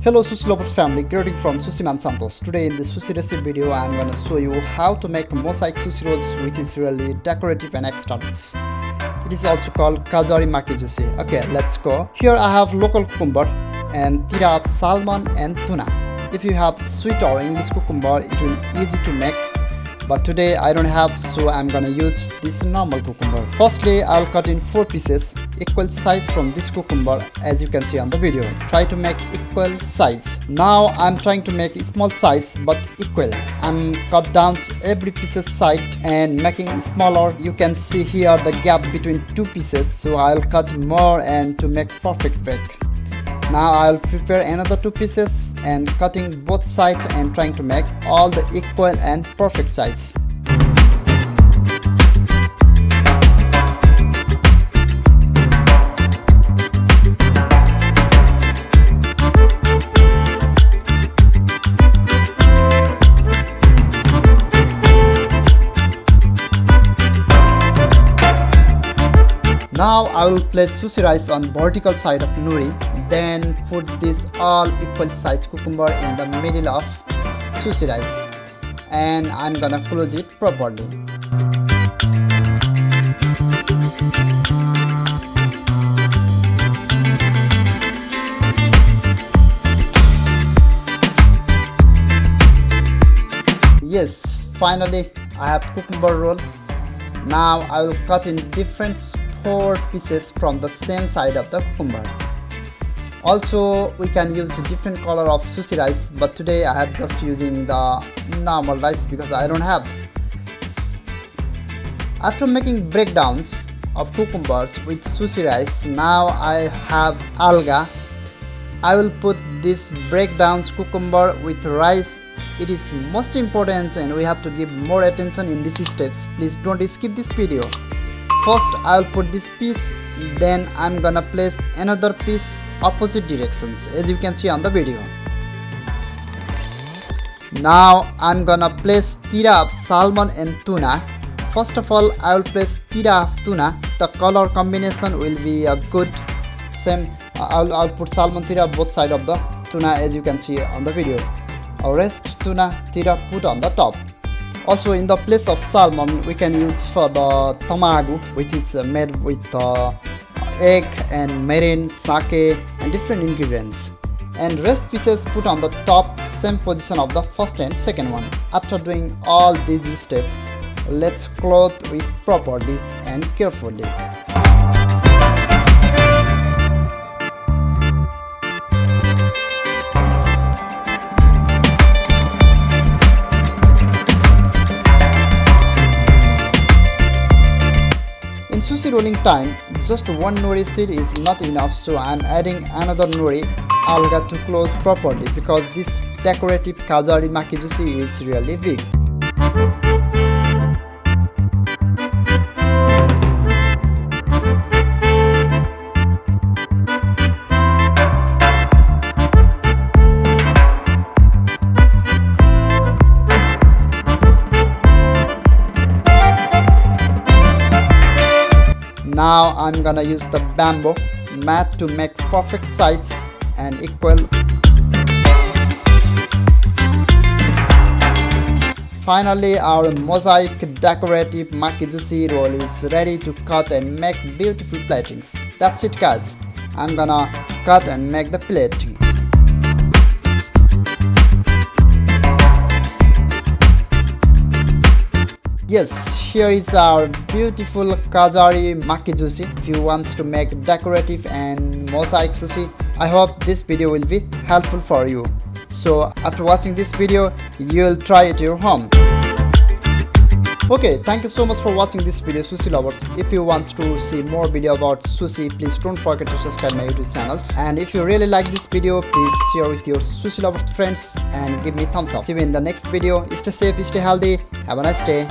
Hello Sushi lovers family, greeting from Sushi Man Santosh. Today in this sushi recipe video I am gonna show you how to make mosaic sushi rolls, which is really decorative and extravagant. It is also called kazari makizushi. Okay, let's go. Here I have local cucumber and tira of salmon and tuna. If you have sweet or English cucumber, it will easy to make. But today I don't have, so I'm gonna use this normal cucumber. Firstly, I'll cut in 4 pieces, equal size from this cucumber, as you can see on the video. Try to make equal size. Now I'm trying to make small size but equal. I'm cut down every piece's side and making it smaller. You can see here the gap between 2 pieces, so I'll cut more and to make perfect break. Now I'll prepare another 2 pieces and cutting both sides and trying to make all the equal and perfect size. Now I will place sushi rice on vertical side of nori, then put this all equal size cucumber in the middle of sushi rice, and I'm gonna close it properly. Yes, finally I have cucumber roll. Now I will cut in different 4 pieces from the same side of the cucumber. Also, we can use different color of sushi rice, but today I have just using the normal rice because I don't have. After making breakdowns of cucumbers with sushi rice, now I have alga. I will put this breakdowns cucumber with rice. It is most important and we have to give more attention in these steps. Please don't skip this video. First I'll put this piece, then I'm gonna place another piece opposite directions, as you can see on the video. Now I'm gonna place tira of salmon and tuna. First of all, I will place tira of tuna. The color combination will be a good same. I'll put salmon tira both side of the tuna, as you can see on the video. Rest tuna tira put on the top. Also, in the place of salmon, we can use for the tamago, which is made with egg and marine, sake and different ingredients. And rest pieces put on the top, same position of the first and second one. After doing all these steps, let's clothe it properly and carefully. In sushi rolling time, just 1 nori seed is not enough, so I am adding another nori alga to close properly because this decorative kazari makizushi is really big. Now I'm gonna use the bamboo mat to make perfect sides and equal. Finally, our mosaic decorative makizushi roll is ready to cut and make beautiful platings. That's it guys. I'm gonna cut and make the plating. Yes, here is our beautiful kazari makizushi. If you want to make decorative and mosaic sushi, I hope this video will be helpful for you. So after watching this video, you will try it at your home. Okay, thank you so much for watching this video, sushi lovers. If you want to see more video about sushi, please don't forget to subscribe my YouTube channels. And if you really like this video, please share with your sushi lovers friends and give me thumbs up. See you in the next video. Stay safe, stay healthy. Have a nice day.